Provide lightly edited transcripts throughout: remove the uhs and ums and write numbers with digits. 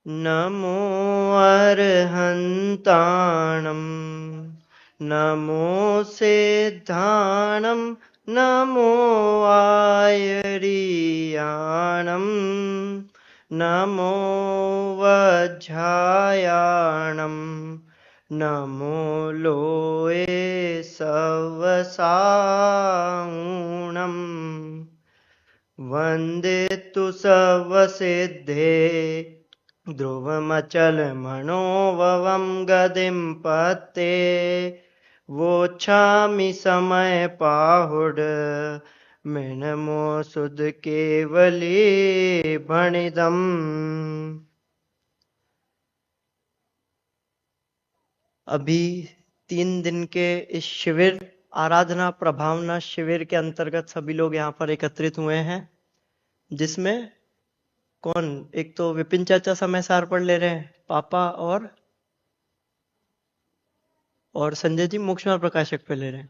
नमो अर्हन्ताणं नमो सिद्धाणं नमो आयर्याणं नमो वज्झायाणं नमो लोये सवसाऊणम् वन्दितु सवसिद्धे ध्रुवमचलमणोभवं गदिं पते वोच्छामि समय पाहुड मिनमो सुध केवली भणिदम। अभी 3 दिन के इस शिविर आराधना प्रभावना शिविर के अंतर्गत सभी लोग यहाँ पर एकत्रित हुए हैं, जिसमें कौन, एक तो विपिन चाचा समय सार पर ले रहे हैं, पापा और संजय जी मोक्ष मार्ग प्रकाशक पे ले रहे हैं।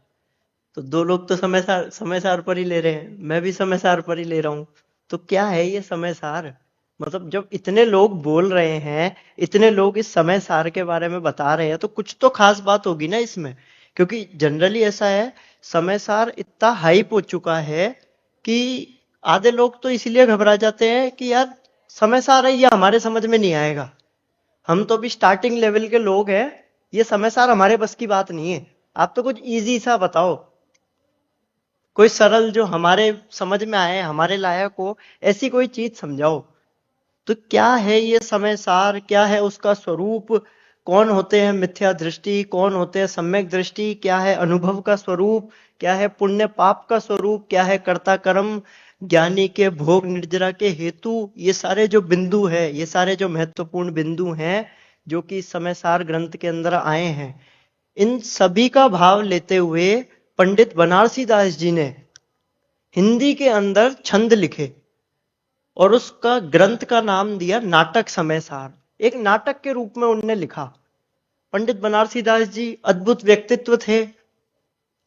तो 2 लोग तो समय सार पर ही ले रहे हैं, मैं भी समय सार पर ही ले रहा हूं। तो क्या है ये समय सार? मतलब जब इतने लोग बोल रहे हैं, इतने लोग इस समय सार के बारे में बता रहे हैं, तो कुछ तो खास बात होगी ना इसमें। क्योंकि जनरली ऐसा है, समय सार इतना हाइप हो चुका है कि आधे लोग तो इसलिए घबरा जाते हैं कि यार समय सार है, ये हमारे समझ में नहीं आएगा, हम तो अभी स्टार्टिंग लेवल के लोग हैं, ये समय सार हमारे बस की बात नहीं है, आप तो कुछ इजी सा बताओ, कोई सरल जो हमारे समझ में आए, हमारे लायक हो, ऐसी कोई चीज समझाओ। तो क्या है ये समय सार, क्या है उसका स्वरूप, कौन होते हैं मिथ्या दृष्टि, कौन होते हैं सम्यक दृष्टि, क्या है अनुभव का स्वरूप, क्या है पुण्य पाप का स्वरूप, क्या है कर्ता कर्म, ज्ञानी के भोग निर्जरा के हेतु, ये सारे जो बिंदु है, ये सारे जो महत्वपूर्ण बिंदु हैं जो कि समय सार ग्रंथ के अंदर आए हैं, इन सभी का भाव लेते हुए पंडित बनारसी दास जी ने हिंदी के अंदर छंद लिखे और उसका ग्रंथ का नाम दिया नाटक समय सार। एक नाटक के रूप में उन्होंने लिखा। पंडित बनारसी दास जी अद्भुत व्यक्तित्व थे,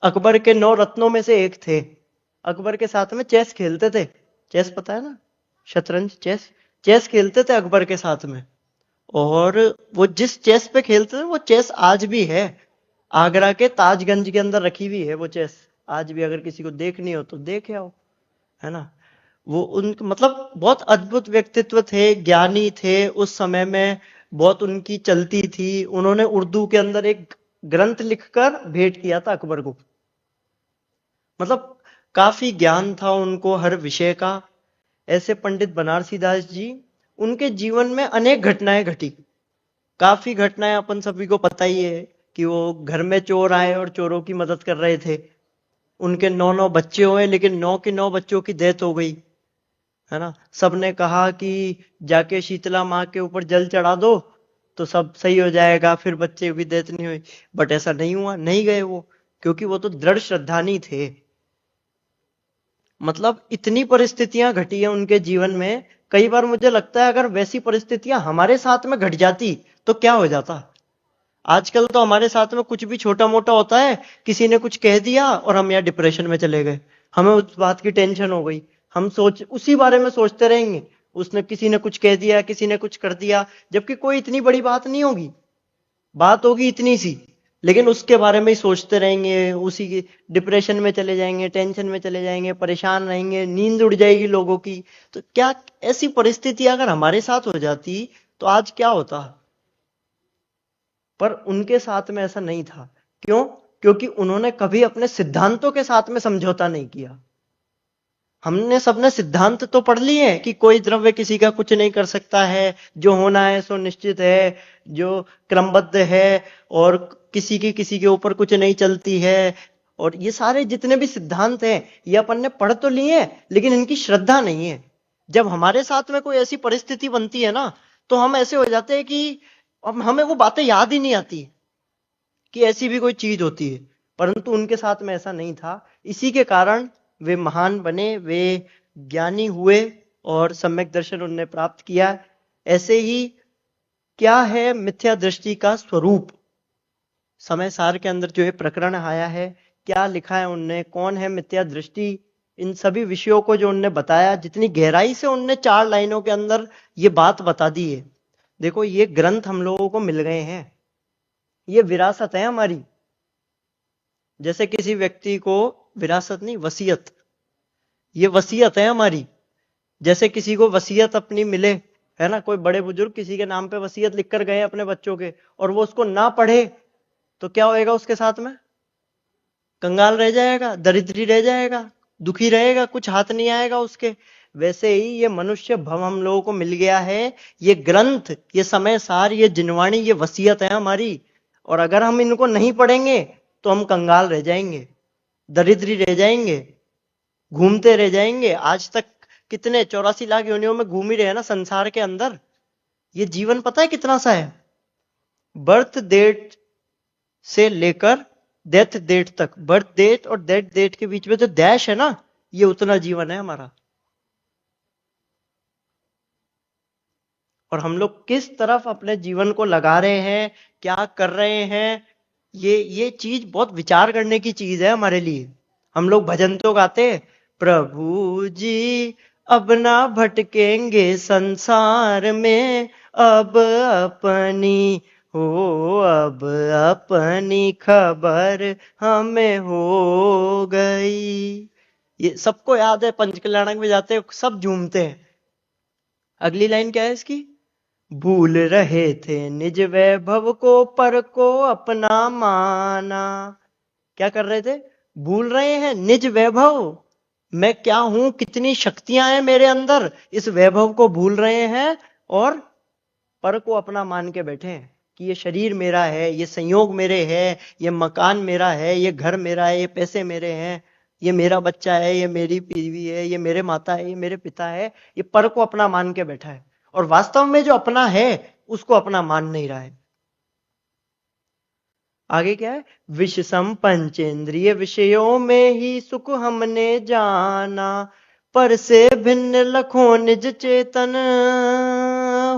अकबर के 9 रत्नों में से एक थे। अकबर के साथ में चेस खेलते थे, चेस पता है ना, शतरंज, चेस, चेस खेलते थे अकबर के साथ में। और वो जिस चेस पे खेलते थे वो चेस आज भी है, आगरा के ताजगंज के अंदर रखी हुई है वो चेस। आज भी अगर किसी को देखनी हो तो देख आओ, है ना। वो उन मतलब बहुत अद्भुत व्यक्तित्व थे, ज्ञानी थे, उस समय में बहुत उनकी चलती थी। उन्होंने उर्दू के अंदर एक ग्रंथ लिखकर भेंट किया था अकबर को। मतलब काफी ज्ञान था उनको हर विषय का। ऐसे पंडित बनारसी दास जी, उनके जीवन में अनेक घटनाएं घटी। काफी घटनाएं अपन सभी को पता ही है कि वो घर में चोर आए और चोरों की मदद कर रहे थे। उनके 9 बच्चे हुए, लेकिन 9 के 9 बच्चों की डेथ हो गई, है ना। सबने कहा कि जाके शीतला माँ के ऊपर जल चढ़ा दो तो सब सही हो जाएगा, फिर बच्चे की डेथ नहीं हुई। बट ऐसा नहीं हुआ, नहीं गए वो, क्योंकि वो तो दृढ़ श्रद्धानी थे। मतलब इतनी परिस्थितियां घटी है उनके जीवन में, कई बार मुझे लगता है अगर वैसी परिस्थितियां हमारे साथ में घट जाती तो क्या हो जाता। आजकल तो हमारे साथ में कुछ भी छोटा मोटा होता है, किसी ने कुछ कह दिया और हम यहाँ डिप्रेशन में चले गए, हमें उस बात की टेंशन हो गई, हम उसी बारे में सोचते रहेंगे। उसने, किसी ने कुछ कह दिया, किसी ने कुछ कर दिया, जबकि कोई इतनी बड़ी बात नहीं होगी, बात होगी इतनी सी, लेकिन उसके बारे में ही सोचते रहेंगे, उसी की डिप्रेशन में चले जाएंगे, टेंशन में चले जाएंगे, परेशान रहेंगे, नींद उड़ जाएगी लोगों की। तो क्या ऐसी परिस्थिति अगर हमारे साथ हो जाती तो आज क्या होता। पर उनके साथ में ऐसा नहीं था। क्यों? क्योंकि उन्होंने कभी अपने सिद्धांतों के साथ में समझौता नहीं किया। हमने सबने सिद्धांत तो पढ़ लिए हैं कि कोई द्रव्य किसी का कुछ नहीं कर सकता है, जो होना है सो निश्चित है, जो क्रमबद्ध है, और किसी की किसी के ऊपर कुछ नहीं चलती है। और ये सारे जितने भी सिद्धांत हैं ये अपन ने पढ़ तो लिए हैं, लेकिन इनकी श्रद्धा नहीं है। जब हमारे साथ में कोई ऐसी परिस्थिति बनती है ना, तो हम ऐसे हो जाते हैं कि अब हमें वो बातें याद ही नहीं आती कि ऐसी भी कोई चीज होती है। परंतु उनके साथ में ऐसा नहीं था, इसी के कारण वे महान बने, वे ज्ञानी हुए और सम्यक दर्शन उन्होंने प्राप्त किया। ऐसे ही क्या है मिथ्या दृष्टि का स्वरूप, समय सार के अंदर जो ये प्रकरण आया है, क्या लिखा है उनने, कौन है मिथ्या दृष्टि, इन सभी विषयों को जो उनने बताया, जितनी गहराई से उनने 4 लाइनों के अंदर ये बात बता दी है। देखो ये ग्रंथ हम लोगों को मिल गए हैं, ये विरासत है हमारी। जैसे किसी व्यक्ति को, विरासत नहीं वसीयत, ये वसीयत है हमारी। जैसे किसी को वसीयत अपनी मिले, है ना, कोई बड़े बुजुर्ग किसी के नाम पे वसीयत लिख कर गए अपने बच्चों के, और वो उसको ना पढ़े तो क्या होएगा उसके साथ में? कंगाल रह जाएगा, दरिद्री रह जाएगा, दुखी रहेगा, कुछ हाथ नहीं आएगा उसके। वैसे ही ये मनुष्य भव हम लोगों को मिल गया है, ये ग्रंथ, ये समय सार, ये जिनवाणी, ये वसीयत है हमारी। और अगर हम इनको नहीं पढ़ेंगे तो हम कंगाल रह जाएंगे, दरिद्री रह जाएंगे, घूमते रह जाएंगे। आज तक कितने 84 लाख योनियों में घूम ही रहे हैं ना संसार के अंदर। ये जीवन पता है कितना सा है? बर्थ डेट से लेकर डेथ डेट तक, बर्थ डेट और डेथ डेट के बीच में जो डैश है ना, ये उतना जीवन है हमारा। और हम लोग किस तरफ अपने जीवन को लगा रहे हैं, क्या कर रहे हैं, ये चीज बहुत विचार करने की चीज है हमारे लिए। हम लोग भजन तो गाते, प्रभु जी अब ना भटकेंगे संसार में, अब अपनी हो, अब अपनी खबर हमें हो गई। ये सबको याद है, पंचकल्याणक में जाते सब झूमते हैं। अगली लाइन क्या है इसकी? भूल रहे थे निज वैभव को, पर को अपना माना। क्या कर रहे थे? भूल रहे हैं निज वैभव, मैं क्या हूं, कितनी शक्तियां हैं मेरे अंदर, इस वैभव को भूल रहे हैं। और पर को अपना मान के बैठे हैं कि ये शरीर मेरा है, ये संयोग मेरे है, ये मकान मेरा है, ये घर मेरा है, ये पैसे मेरे हैं, ये मेरा बच्चा है, ये मेरी बीवी है, ये मेरे माता है, ये मेरे पिता है। ये पर को अपना मान के बैठा है, और वास्तव में जो अपना है उसको अपना मान नहीं रहा है। आगे क्या है? विष सम पंचेंद्रिय विषयों में ही सुख हमने जाना, पर से भिन्न लखों निज चेतन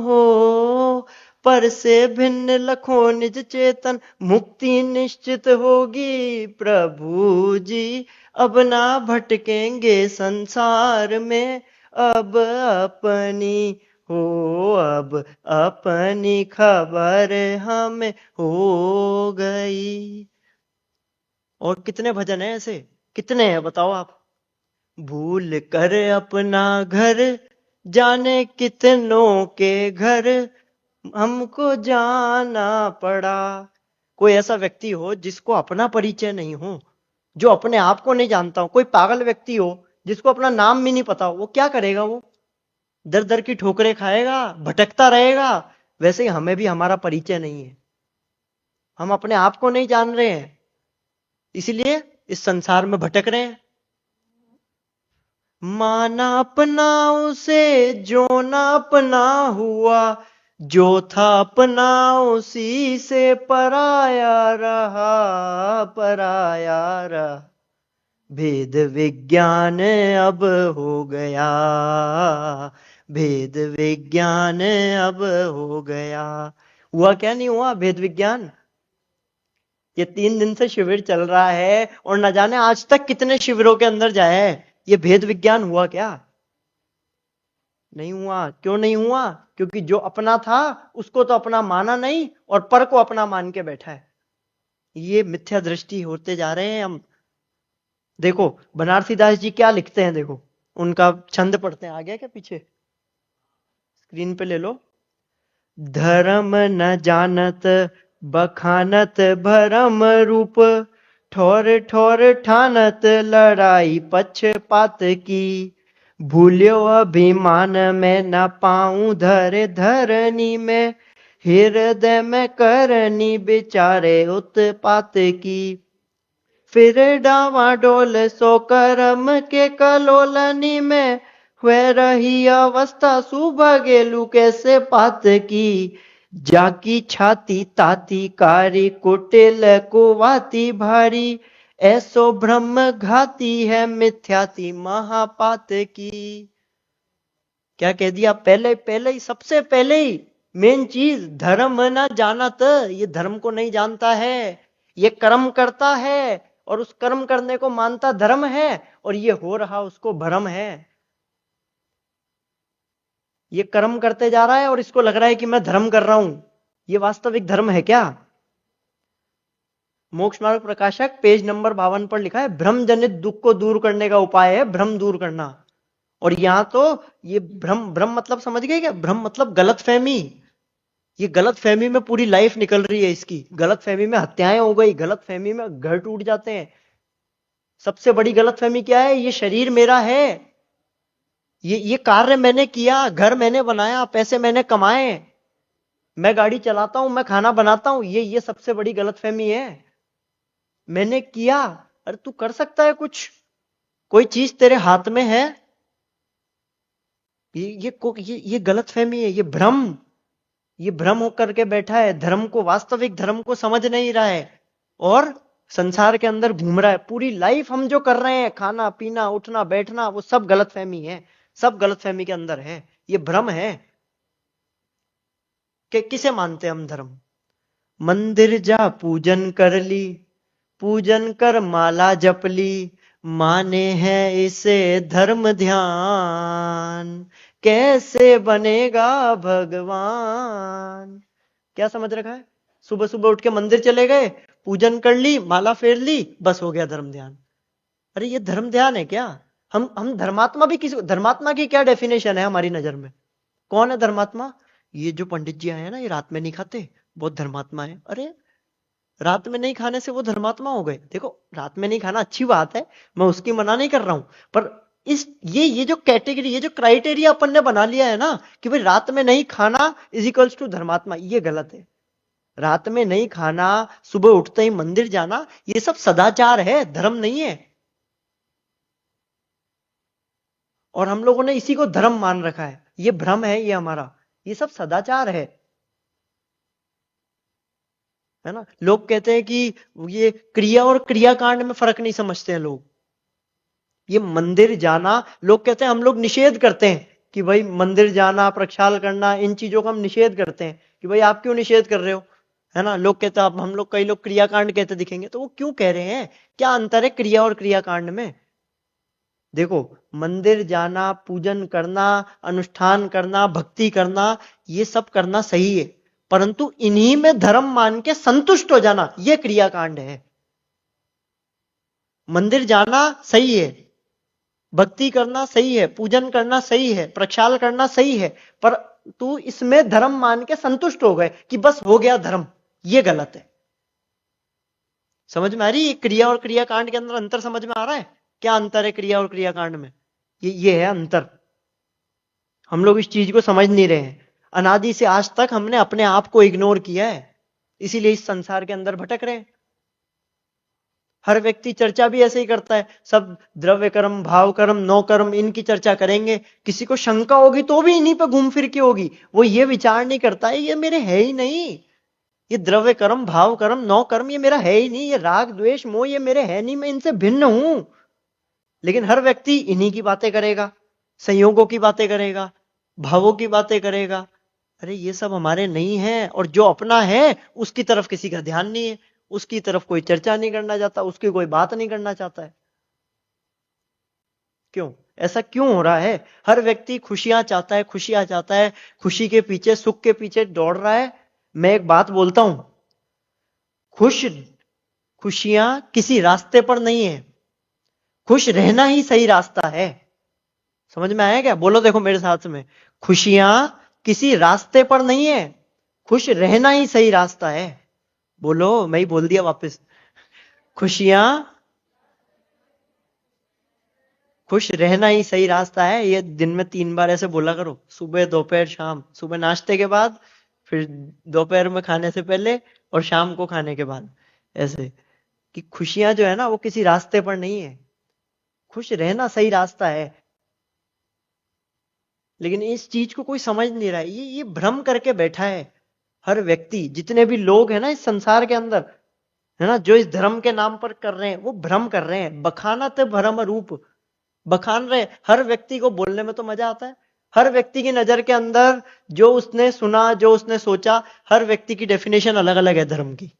हो, पर से भिन्न लखों निज चेतन, मुक्ति निश्चित होगी प्रभु जी, अब ना भटकेंगे संसार में, अब अपनी हो, अब अपनी खबर हमें हो गई। और कितने भजन है ऐसे, कितने हैं बताओ आप? भूल कर अपना घर, जाने कितनों के घर, हमको जाना पड़ा। कोई ऐसा व्यक्ति हो जिसको अपना परिचय नहीं हो, जो अपने आप को नहीं जानता हो, कोई पागल व्यक्ति हो जिसको अपना नाम भी नहीं पता हो, वो क्या करेगा? वो दर दर की ठोकरें खाएगा, भटकता रहेगा। वैसे ही हमें भी हमारा परिचय नहीं है, हम अपने आप को नहीं जान रहे हैं, इसीलिए इस संसार में भटक रहे हैं। माना अपना उसे जो ना अपना हुआ, जो था अपना उसी से पराया रहा, पराया रहा। भेद विज्ञान अब हो गया, भेद विज्ञान अब हो गया। हुआ क्या नहीं हुआ भेद विज्ञान? ये 3 दिन से शिविर चल रहा है और न जाने आज तक कितने शिविरों के अंदर जाए, ये भेद विज्ञान हुआ क्या? नहीं हुआ। क्यों नहीं हुआ? क्योंकि जो अपना था उसको तो अपना माना नहीं, और पर को अपना मान के बैठा है। ये मिथ्या दृष्टि होते जा रहे हैं हम। देखो बनारसी दास जी क्या लिखते हैं, देखो उनका छंद पढ़ते हैं। आ गया क्या पीछे? स्क्रीन पे ले लो। धर्म न जानत बखानत भरम रूप, ठोर ठोर ठानत लड़ाई पक्षपात की, भूल्यो अभिमान में न पाऊं धर धरनी में, हृदय में करनी बिचारे उत्पात की, फिर डावाडोल सो कर्म के कलोलनी में, हुए रही अवस्था सुभगेलू कैसे पात की, जाकी छाती ताती कारी कुटिल कुवाती भारी, ऐसो ब्रह्म घाती है मिथ्याति महापात की। क्या कह दिया? पहले पहले ही, सबसे पहले ही मेन चीज, धर्म ना जानत, ये धर्म को नहीं जानता है, ये कर्म करता है और उस कर्म करने को मानता धर्म है, और ये हो रहा उसको भ्रम है। ये कर्म करते जा रहा है और इसको लग रहा है कि मैं धर्म कर रहा हूं। ये वास्तविक धर्म है क्या? मोक्ष मार्ग प्रकाशक पेज नंबर 52 पर लिखा है, भ्रम जनित दुख को दूर करने का उपाय है भ्रम दूर करना। और यहां तो ये भ्रम, भ्रम मतलब समझ गए क्या? भ्रम मतलब गलत फहमी। ये गलत फहमी में पूरी लाइफ निकल रही है इसकी। गलत फहमी में हत्याएं हो गई, गलत फहमी में घर टूट जाते हैं। सबसे बड़ी गलत फहमी क्या है? ये शरीर मेरा है, ये कार्य मैंने किया, घर मैंने बनाया, पैसे मैंने कमाए, मैं गाड़ी चलाता हूं, मैं खाना बनाता हूं, ये सबसे बड़ी गलत फहमी है। मैंने किया। अरे तू कर सकता है कुछ? कोई चीज तेरे हाथ में है? ये गलत फहमी है, ये भ्रम होकर के बैठा है, धर्म को, वास्तविक धर्म को समझ नहीं रहा है और संसार के अंदर घूम रहा है। पूरी लाइफ हम जो कर रहे हैं, खाना पीना उठना बैठना, वो सब गलत फहमी है, सब गलत फहमी के अंदर है, ये भ्रम है। कि किसे मानते हैं हम धर्म? मंदिर जा पूजन कर ली, पूजन कर माला जप ली, माने हैं इसे धर्म ध्यान, कैसे बनेगा भगवान। क्या समझ रखा है? सुबह सुबह उठ के मंदिर चले गए, पूजन कर ली, माला फेर ली, बस हो गया धर्म ध्यान। अरे ये धर्म ध्यान है क्या? हम धर्मात्मा भी किसी, धर्मात्मा की क्या डेफिनेशन है हमारी नजर में? कौन है धर्मात्मा? ये जो पंडित जी आए हैं ना, ये रात में नहीं खाते, बहुत धर्मात्मा है। अरे रात में नहीं खाने से वो धर्मात्मा हो गए? देखो, रात में नहीं खाना अच्छी बात है, मैं उसकी मना नहीं कर रहा हूं, पर इस ये जो कैटेगरी, ये जो क्राइटेरिया अपन ने बना लिया है ना कि भाई रात में नहीं खाना इज इक्वल्स टू धर्मात्मा, ये गलत है। रात में नहीं खाना, सुबह उठते ही मंदिर जाना, ये सब सदाचार है, धर्म नहीं है। और हम लोगों ने इसी को धर्म मान रखा है, ये भ्रम है ये हमारा, ये सब सदाचार है ना। लोग कहते हैं कि ये क्रिया और क्रियाकांड में फर्क नहीं समझते हैं लोग। ये मंदिर जाना, लोग कहते हैं, हम लोग निषेध करते हैं कि भाई मंदिर जाना, प्रक्षाल करना, इन चीजों का हम निषेध करते हैं कि भाई आप क्यों निषेध कर रहे हो, है ना। लोग कहते हैं, अब हम लोग, कई लोग क्रियाकांड कहते दिखेंगे, तो वो क्यों कह रहे हैं? क्या अंतर है क्रिया और क्रियाकांड में? देखो, मंदिर जाना, पूजन करना, अनुष्ठान करना, भक्ति करना, ये सब करना सही है, परंतु इन्हीं में धर्म मान के संतुष्ट हो जाना, ये क्रियाकांड है। मंदिर जाना सही है, भक्ति करना सही है, पूजन करना सही है, प्रक्षाल करना सही है, पर तू इसमें धर्म मान के संतुष्ट हो गए कि बस हो गया धर्म, ये गलत है। समझ में आ रही है? क्रिया और क्रियाकांड के अंदर अंतर समझ में आ रहा है? क्या अंतर है क्रिया और क्रियाकांड में? ये है अंतर। हम लोग इस चीज को समझ नहीं रहे हैं। अनादि से आज तक हमने अपने आप को इग्नोर किया है, इसीलिए इस संसार के अंदर भटक रहे हैं। हर व्यक्ति चर्चा भी ऐसे ही करता है, सब द्रव्य कर्म, भाव कर्म, नौ कर्म, इनकी चर्चा करेंगे। किसी को शंका होगी तो भी इन्हीं पे घूम फिर के होगी। वो ये विचार नहीं करता है ये मेरे है ही नहीं, ये द्रव्य कर्म, भाव कर्म, नौ कर्म, ये मेरा है ही नहीं, ये राग द्वेष मोह ये मेरे है नहीं, मैं इनसे भिन्न हूं। लेकिन हर व्यक्ति इन्हीं की बातें करेगा, संयोगों की बातें करेगा, भावों की बातें करेगा। अरे ये सब हमारे नहीं है, और जो अपना है उसकी तरफ किसी का ध्यान नहीं है, उसकी तरफ कोई चर्चा नहीं करना चाहता, उसकी कोई बात नहीं करना चाहता है। क्यों? ऐसा क्यों हो रहा है? हर व्यक्ति खुशियां चाहता है, खुशियां चाहता है, खुशी के पीछे, सुख के पीछे दौड़ रहा है। मैं एक बात बोलता हूं, खुशियां किसी रास्ते पर नहीं है, खुश रहना ही सही रास्ता है। समझ में आया क्या? बोलो देखो मेरे साथ में, खुशियां किसी रास्ते पर नहीं है, खुश रहना ही सही रास्ता है। बोलो, मैं ही बोल दिया वापस। खुशियां, खुश रहना ही सही रास्ता है। ये दिन में 3 बार ऐसे बोला करो, सुबह दोपहर शाम। सुबह नाश्ते के बाद, फिर दोपहर में खाने से पहले, और शाम को खाने के बाद। ऐसे कि खुशियां जो है ना, वो किसी रास्ते पर नहीं है, खुश रहना सही रास्ता है। लेकिन इस चीज को कोई समझ नहीं रहा है, ये भ्रम करके बैठा है हर व्यक्ति। जितने भी लोग हैं ना इस संसार के अंदर, है ना, जो इस धर्म के नाम पर कर रहे हैं, वो भ्रम कर रहे हैं। बखानत भ्रम रूप, बखान रहे। हर व्यक्ति को बोलने में तो मजा आता है, हर व्यक्ति की नजर के अंदर जो उसने सुना, जो उसने सोचा, हर व्यक्ति की डेफिनेशन अलग अलग है धर्म की।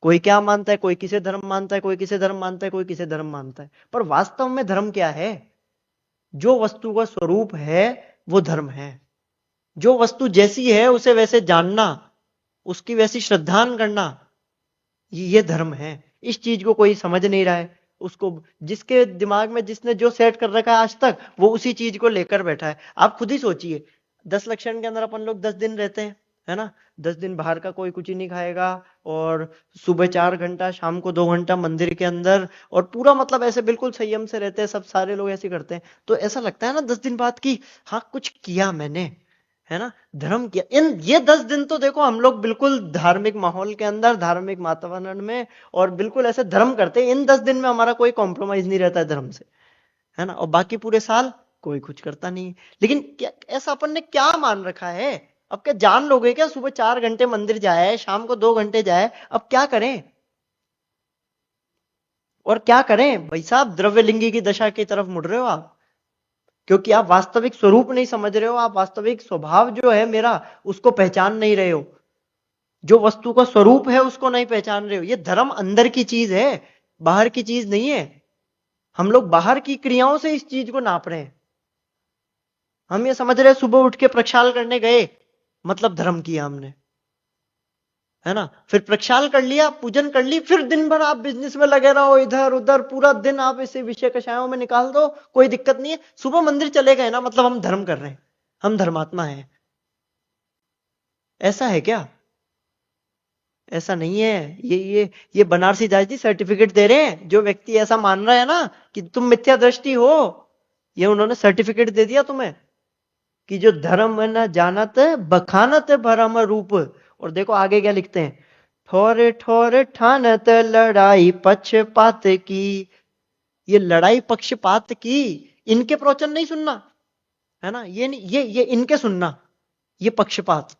कोई क्या मानता है, कोई किसे धर्म मानता है, कोई किसे धर्म मानता है, कोई किसे धर्म मानता है। पर वास्तव में धर्म क्या है? जो वस्तु का स्वरूप है वो धर्म है। जो वस्तु जैसी है उसे वैसे जानना, उसकी वैसी श्रद्धान करना, ये धर्म है। इस चीज को कोई समझ नहीं रहा है। उसको जिसके दिमाग में जिसने जो सेट कर रखा है आज तक, वो उसी चीज को लेकर बैठा है। आप खुद ही सोचिए, 10 लक्षण के अंदर अपन लोग 10 दिन रहते हैं, है ना। 10 दिन बाहर का कोई कुछ ही नहीं खाएगा, और सुबह 4 घंटा, शाम को 2 घंटा मंदिर के अंदर, और पूरा मतलब ऐसे बिल्कुल संयम से रहते हैं। सब सारे लोग ऐसे करते हैं। तो ऐसा लगता है ना 10 दिन बाद की, हाँ कुछ किया मैंने, है ना, धर्म किया। इन ये 10 दिन तो देखो हम लोग बिल्कुल धार्मिक माहौल के अंदर, धार्मिक वातावरण में, और बिल्कुल ऐसे धर्म करते हैं। इन 10 दिन में हमारा कोई कॉम्प्रोमाइज नहीं रहता है धर्म से, है ना। और बाकी पूरे साल कोई कुछ करता नहीं है। लेकिन क्या ऐसा अपन ने क्या मान रखा है? अब क्या जान लोगे क्या? सुबह 4 घंटे मंदिर जाए, शाम को 2 घंटे जाए, अब क्या करें? और क्या करें भाई साहब? द्रव्यलिंगी की दशा की तरफ मुड़ रहे हो आप, क्योंकि आप वास्तविक स्वरूप नहीं समझ रहे हो। आप वास्तविक स्वभाव जो है मेरा, उसको पहचान नहीं रहे हो। जो वस्तु का स्वरूप है उसको नहीं पहचान रहे हो। ये धर्म अंदर की चीज है, बाहर की चीज नहीं है। हम लोग बाहर की क्रियाओं से इस चीज को नाप रहे हैं। हम ये समझ रहे हैं सुबह उठ के प्रक्षाल करने गए, मतलब धर्म किया हमने, है ना। फिर प्रक्षाल कर लिया, पूजन कर ली, फिर दिन भर आप बिजनेस में लगे रहो, इधर उधर पूरा दिन आप इसे विषय कषायों में निकाल दो, कोई दिक्कत नहीं है। सुबह मंदिर चले गए ना, मतलब हम धर्म कर रहे हैं, हम धर्मात्मा हैं। ऐसा है क्या? ऐसा नहीं है। ये बनारसी दास जी सर्टिफिकेट दे रहे हैं। जो व्यक्ति ऐसा मान रहा है ना कि तुम मिथ्या दृष्टि हो, ये उन्होंने सर्टिफिकेट दे दिया तुम्हें कि जो धर्म न जानत बखानत भरम रूप। और देखो आगे क्या लिखते हैं, ठोर ठोर ठानत लड़ाई पक्षपात की। ये लड़ाई पक्षपात की, इनके प्रवचन नहीं सुनना, है ना। ये इनके सुनना, ये पक्षपात,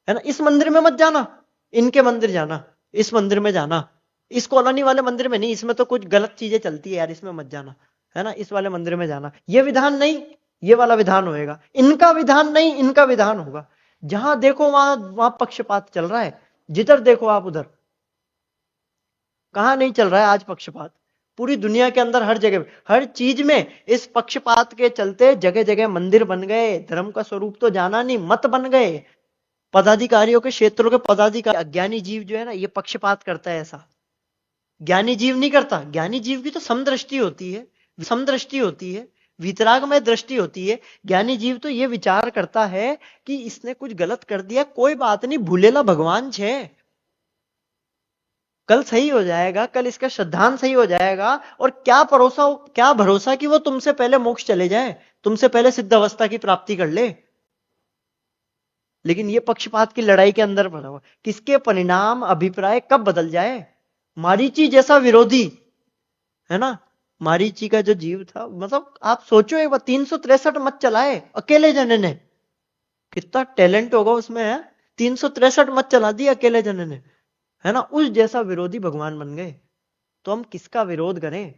है ना। इस मंदिर में मत जाना, इनके मंदिर जाना। इस मंदिर में जाना, इस कॉलोनी वाले मंदिर में नहीं, इसमें तो कुछ गलत चीजें चलती है यार, इसमें मत जाना, है ना। इस वाले मंदिर में जाना, ये विधान नहीं, ये वाला विधान होएगा। इनका विधान नहीं, इनका विधान होगा। जहां देखो वहां वहां पक्षपात चल रहा है। जिधर देखो आप उधर। कहां नहीं चल रहा है आज पक्षपात? पूरी दुनिया के अंदर हर जगह, हर चीज में इस पक्षपात के चलते जगह जगह मंदिर बन गए। धर्म का स्वरूप तो जाना नहीं, मत बन गए। पदाधिकारियों के क्षेत्रों के पदाधिकारी, अज्ञानी जीव जो है ना, ये पक्षपात करता है ऐसा। ज्ञानी जीव नहीं करता। ज्ञानी जीव की तो समदृष्टि होती है, समदृष्टि होती है, वितरागमय दृष्टि होती है। ज्ञानी जीव तो ये विचार करता है कि इसने कुछ गलत कर दिया, कोई बात नहीं, भूलेला भगवान छे, कल सही हो जाएगा, कल इसका श्रद्धांत सही हो जाएगा। और क्या भरोसा, क्या भरोसा कि वो तुमसे पहले मोक्ष चले जाए, तुमसे पहले सिद्ध अवस्था की प्राप्ति कर ले। लेकिन ये पक्षपात की लड़ाई के अंदर पड़ा हुआ, किसके परिणाम अभिप्राय कब बदल जाए। मारीची जैसा विरोधी, है ना। मारीची का जो जीव था, मतलब आप सोचो एक बार, 363 मत चलाए अकेले जने ने। कितना टैलेंट होगा उसमें, है। 363 मत चला दिए अकेले जने ने, है ना। उस जैसा विरोधी भगवान बन गए। तो हम किसका विरोध करें?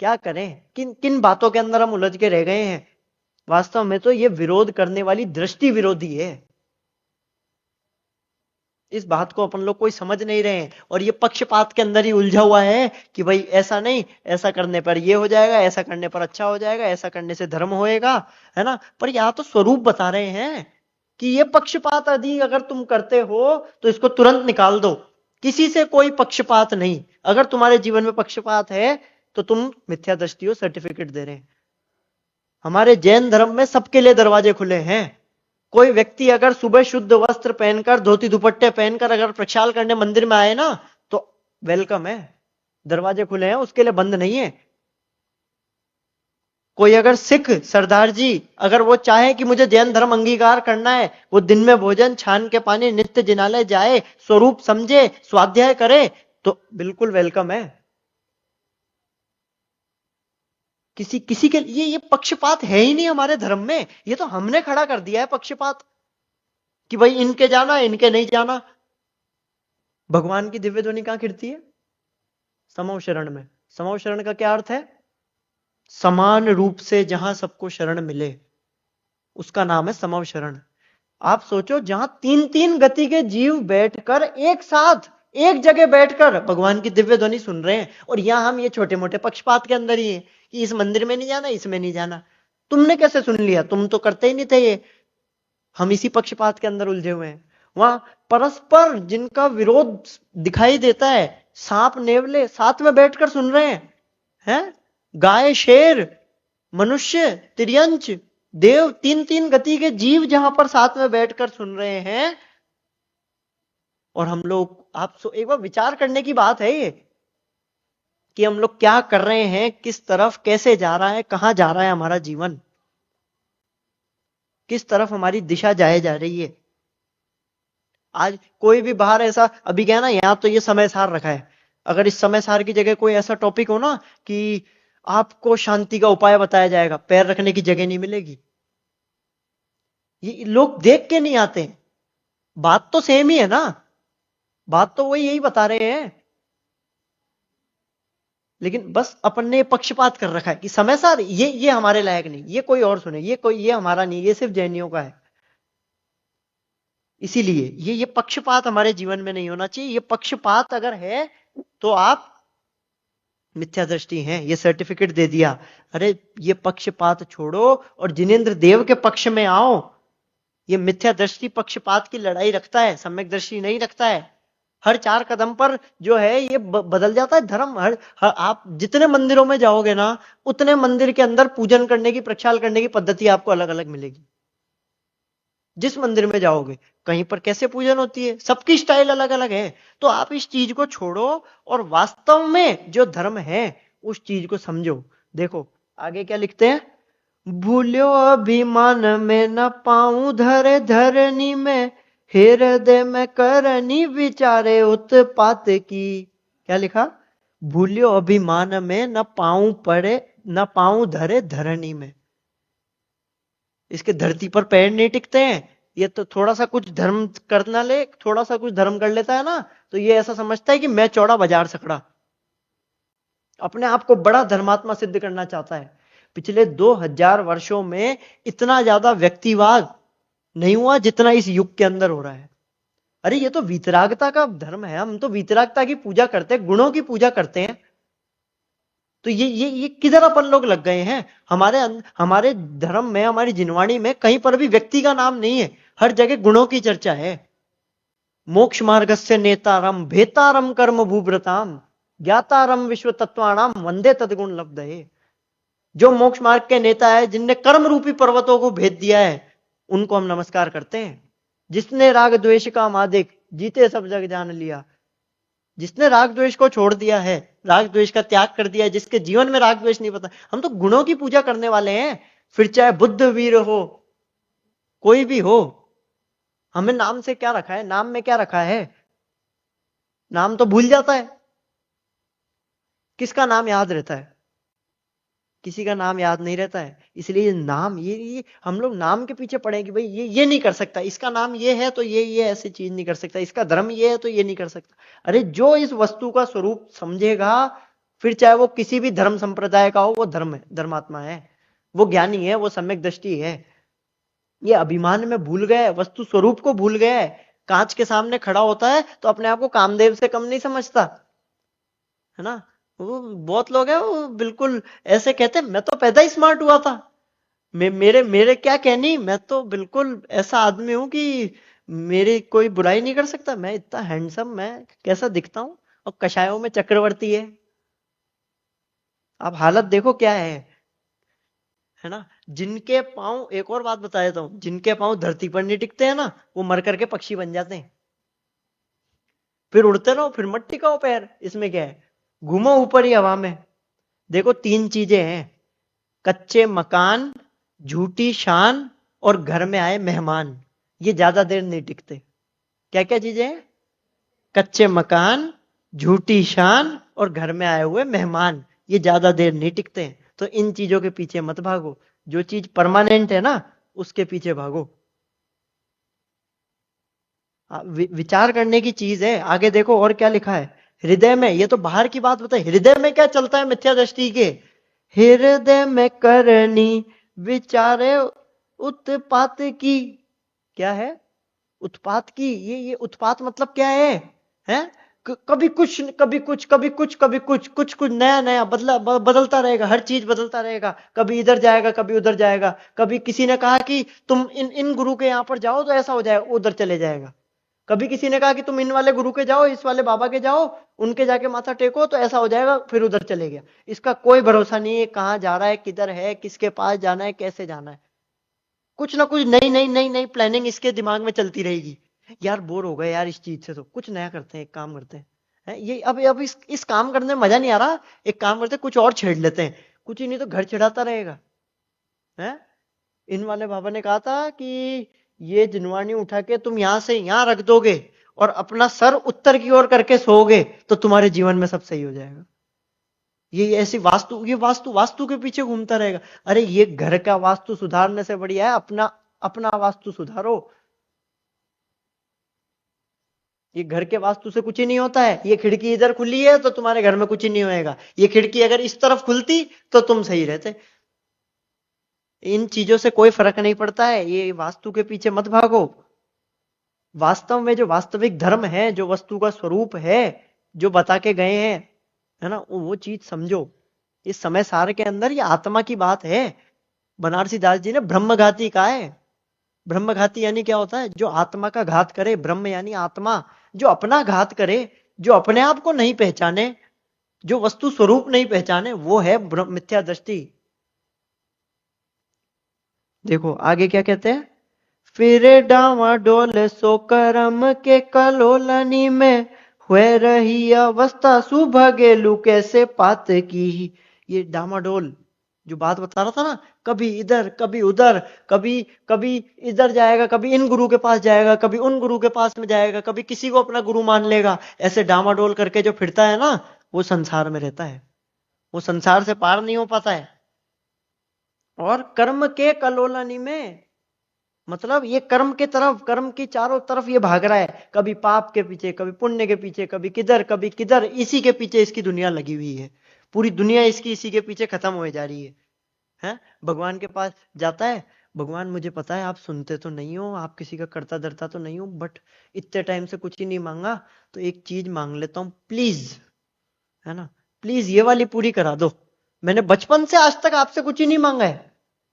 क्या करें? किन किन बातों के अंदर हम उलझ के रह गए हैं? वास्तव में तो ये विरोध करने वाली दृष्टि विरोधी है। इस बात को अपन लोग कोई समझ नहीं रहे हैं, और ये पक्षपात के अंदर ही उलझा हुआ है कि भाई ऐसा नहीं, ऐसा करने पर ये हो जाएगा, ऐसा करने पर अच्छा हो जाएगा, ऐसा करने से धर्म होएगा, है ना। पर यहां तो स्वरूप बता रहे हैं कि ये पक्षपात यदि अगर तुम करते हो तो इसको तुरंत निकाल दो। किसी से कोई पक्षपात नहीं। अगर तुम्हारे जीवन में पक्षपात है तो तुम मिथ्या दृष्टि हो, सर्टिफिकेट दे रहे हैं। हमारे जैन धर्म में सबके लिए दरवाजे खुले हैं। कोई व्यक्ति अगर सुबह शुद्ध वस्त्र पहनकर, धोती दुपट्टे पहनकर अगर प्रक्षाल करने मंदिर में आए ना, तो वेलकम है, दरवाजे खुले हैं, उसके लिए बंद नहीं है। कोई अगर सिख सरदार जी, अगर वो चाहे कि मुझे जैन धर्म अंगीकार करना है, वो दिन में भोजन, छान के पानी, नित्य जिनालय जाए, स्वरूप समझे, स्वाध्याय करे, तो बिल्कुल वेलकम है। किसी किसी के ये पक्षपात है ही नहीं हमारे धर्म में। ये तो हमने खड़ा कर दिया है पक्षपात, कि भाई इनके जाना, इनके नहीं जाना। भगवान की दिव्य ध्वनि कहां गिरती है? समव शरण में। समव शरण का क्या अर्थ है? समान रूप से जहां सबको शरण मिले, उसका नाम है समव शरण। आप सोचो, जहां तीन तीन गति के जीव बैठकर एक साथ एक जगह बैठकर भगवान की दिव्य ध्वनि सुन रहे हैं, और यहां हम ये छोटे मोटे पक्षपात के अंदर ही हैं कि इस मंदिर में नहीं जाना, इसमें नहीं जाना। तुमने कैसे सुन लिया? तुम तो करते ही नहीं थे ये। हम इसी पक्षपात के अंदर उलझे हुए हैं। वहां परस्पर जिनका विरोध दिखाई देता है, सांप नेवले साथ में बैठकर सुन रहे हैं, गाय शेर मनुष्य तिर्यंच देव, तीन तीन गति के जीव जहां पर साथ में बैठकर सुन रहे हैं, और हम लोग, आप एक बार विचार करने की बात है ये कि हम लोग क्या कर रहे हैं, किस तरफ कैसे जा रहा है, कहां जा रहा है हमारा जीवन, किस तरफ हमारी दिशा जाए जा रही है। आज कोई भी बाहर ऐसा, अभी क्या है ना, यहां तो ये समय सार रखा है, अगर इस समय सार की जगह कोई ऐसा टॉपिक हो ना कि आपको शांति का उपाय बताया जाएगा, पैर रखने की जगह नहीं मिलेगी। ये लोग देख के नहीं आते हैं, बात तो सेम ही है ना, बात तो वही यही बता रहे हैं, लेकिन बस अपन ने पक्षपात कर रखा है कि समय सार ये हमारे लायक नहीं, ये कोई और सुने, ये हमारा नहीं, ये सिर्फ जैनियों का है। इसीलिए ये पक्षपात हमारे जीवन में नहीं होना चाहिए। ये पक्षपात अगर है तो आप मिथ्या दृष्टि हैं, ये सर्टिफिकेट दे दिया। अरे ये पक्षपात छोड़ो और जिनेंद्र देव के पक्ष में आओ। ये मिथ्या दृष्टि पक्षपात की लड़ाई रखता है, सम्यक दृष्टि नहीं रखता है। हर 4 कदम पर जो है ये बदल जाता है धर्म। आप जितने मंदिरों में जाओगे ना, उतने मंदिर के अंदर पूजन करने की, प्रक्षाल करने की पद्धति आपको अलग अलग मिलेगी। जिस मंदिर में जाओगे कहीं पर कैसे पूजन होती है, सबकी स्टाइल अलग अलग है। तो आप इस चीज को छोड़ो और वास्तव में जो धर्म है उस चीज को समझो। देखो आगे क्या लिखते हैं, भूल्यो अभिमान में न पाऊं धरे धरनी में, हृदय में करनी विचारे उत्पात की। क्या लिखा, भूल्यो अभिमान में न पाऊं पड़े, न पाऊं धरे धरनी में। इसके धरती पर पैर नहीं टिकते हैं। ये तो थोड़ा सा कुछ धर्म करना ले, थोड़ा सा कुछ धर्म कर लेता है ना, तो ये ऐसा समझता है कि मैं चौड़ा बाजार सकड़ा, अपने आप को बड़ा धर्मात्मा सिद्ध करना चाहता है। पिछले 2000 वर्षों में इतना ज्यादा व्यक्तिवाद नहीं हुआ जितना इस युग के अंदर हो रहा है। अरे ये तो वीतरागता का धर्म है, हम तो वीतरागता की पूजा करते हैं, गुणों की पूजा करते हैं। तो ये किधर अपन लोग लग गए हैं। हमारे धर्म में, हमारी जिनवाणी में कहीं पर भी व्यक्ति का नाम नहीं है, हर जगह गुणों की चर्चा है। मोक्ष मार्गस्य नेतारम भेतारम कर्म भूभृताम ज्ञातारम विश्व तत्वाणाम वंदे तद्गुण लब्धये। जो मोक्ष मार्ग के नेता है, जिनने कर्म रूपी पर्वतों को भेद दिया है, उनको हम नमस्कार करते हैं। जिसने राग द्वेष का मादिक जीते सब जग जान लिया, जिसने राग द्वेष को छोड़ दिया है, राग द्वेष का त्याग कर दिया है, जिसके जीवन में राग द्वेष नहीं पता। हम तो गुणों की पूजा करने वाले हैं, फिर चाहे बुद्ध वीर हो, कोई भी हो। हमें नाम से क्या रखा है, नाम में क्या रखा है, नाम तो भूल जाता है। किसका नाम याद रहता है, किसी का नाम याद नहीं रहता है। इसलिए नाम, ये हम लोग नाम के पीछे पड़े कि भाई ये नहीं कर सकता, इसका नाम ये है तो ये ऐसी चीज नहीं कर सकता, इसका धर्म ये है तो ये नहीं कर सकता। अरे जो इस वस्तु का स्वरूप समझेगा, फिर चाहे वो किसी भी धर्म संप्रदाय का हो, वो धर्म है, धर्मात्मा है, वो ज्ञानी है, वो सम्यक दृष्टि है। ये अभिमान में भूल गए, वस्तु स्वरूप को भूल गए। कांच के सामने खड़ा होता है तो अपने आप को कामदेव से कम नहीं समझता है ना। वो बहुत लोग हैं, वो बिल्कुल ऐसे कहते हैं मैं तो पैदा ही स्मार्ट हुआ था, मेरे मेरे क्या कहनी, मैं तो बिल्कुल ऐसा आदमी हूं कि मेरी कोई बुराई नहीं कर सकता, मैं इतना हैंडसम, मैं कैसा दिखता हूं, और कषायों में चक्रवर्ती है। आप हालत देखो क्या है ना। जिनके पांव, एक और बात बता देता हूं, जिनके पांव धरती पर नहीं टिकते हैं ना, वो मर करके पक्षी बन जाते हैं। फिर उड़ते रहो, फिर मत टिकाओ पैर, इसमें क्या है, घूमो ऊपर ही हवा में। देखो 3 चीजें हैं, कच्चे मकान, झूठी शान, और घर में आए मेहमान। ये ज्यादा देर नहीं टिकते। क्या क्या चीजें हैं, कच्चे मकान, झूठी शान, और घर में आए हुए मेहमान। ये ज्यादा देर नहीं टिकते हैं, तो इन चीजों के पीछे मत भागो। जो चीज परमानेंट है ना, उसके पीछे भागो। विचार करने की चीज है। आगे देखो और क्या लिखा है, हृदय में, ये तो बाहर की बात बताए, हृदय में क्या चलता है मिथ्या दृष्टि के, हृदय में करनी विचारे उत्पात की। क्या है, उत्पात की। ये उत्पात मतलब क्या है? कभी कुछ कभी कुछ कभी कुछ कभी कुछ कुछ कुछ नया नया बदलता रहेगा, हर चीज बदलता रहेगा, कभी इधर जाएगा कभी उधर जाएगा। कभी किसी ने कहा कि तुम इन गुरु के यहां पर जाओ तो ऐसा हो जाएगा, उधर चले जाएगा। कभी किसी ने कहा कि तुम इन वाले गुरु के जाओ, इस वाले बाबा के जाओ, उनके जाके माथा टेको तो ऐसा हो जाएगा, फिर उधर चले गया। इसका कोई भरोसा नहीं है कहां जा रहा है, किधर है, किसके पास जाना है, कैसे जाना है। कुछ ना कुछ नई नई नई नई प्लानिंग इसके दिमाग में चलती रहेगी। यार बोर हो गए यार इस चीज से, तो कुछ नया करते हैं, एक काम करते हैं। ये अब इस काम करने में मजा नहीं आ रहा, एक काम करते हैं, कुछ और छेड़ लेते हैं। कुछ ही नहीं तो घर छिड़ाता रहेगा है। इन वाले बाबा ने कहा था कि ये जिनवानी उठा के तुम यहां से यहां रख दोगे और अपना सर उत्तर की ओर करके सोओगे तो तुम्हारे जीवन में सब सही हो जाएगा। ये ऐसी वास्तु, ये वास्तु वास्तु के पीछे घूमता रहेगा। अरे ये घर का वास्तु सुधारने से बढ़िया है अपना अपना वास्तु सुधारो। ये घर के वास्तु से कुछ ही नहीं होता है। ये खिड़की इधर खुली है तो तुम्हारे घर में कुछ ही नहीं होएगा, ये खिड़की अगर इस तरफ खुलती तो तुम सही रहते। इन चीजों से कोई फर्क नहीं पड़ता है, ये वास्तु के पीछे मत भागो। वास्तव में जो वास्तविक धर्म है, जो वस्तु का स्वरूप है, जो बता के गए हैं, है ना, वो चीज समझो। इस समय सार के अंदर ये आत्मा की बात है। बनारसी दास जी ने ब्रह्मघाती कहा है। ब्रह्मघाती यानी क्या होता है? जो आत्मा का घात करे। ब्रह्म यानी आत्मा, जो अपना घात करे, जो अपने आप को नहीं पहचाने, जो वस्तु स्वरूप नहीं पहचाने, वो है मिथ्या दृष्टि। देखो आगे क्या कहते हैं, फिर डावाडोल सो कर्म के कलोलनी में हुए रही अवस्था सुभगेलू कैसे पात की। ये डामाडोल जो बात बता रहा था ना, कभी इधर कभी उधर, कभी कभी इधर जाएगा, कभी इन गुरु के पास जाएगा, कभी उन गुरु के पास में जाएगा, कभी किसी को अपना गुरु मान लेगा, ऐसे डामाडोल करके जो फिरता है ना, वो संसार में रहता है, वो संसार से पार नहीं हो पाता है। और कर्म के कलोलनी में मतलब ये कर्म के तरफ, कर्म की चारों तरफ ये भाग रहा है, कभी पाप के पीछे, कभी पुण्य के पीछे, कभी किधर, इसी के पीछे इसकी दुनिया लगी हुई है। पूरी दुनिया इसकी इसी के पीछे खत्म हो जा रही है। भगवान के पास जाता है, भगवान मुझे पता है आप सुनते तो नहीं हो, आप किसी का करता धरता तो नहीं हो, बट इतने टाइम से कुछ ही नहीं मांगा तो एक चीज मांग लेता हूं प्लीज, है ना, प्लीज ये वाली पूरी करा दो। मैंने बचपन से आज तक आपसे कुछ ही नहीं मांगा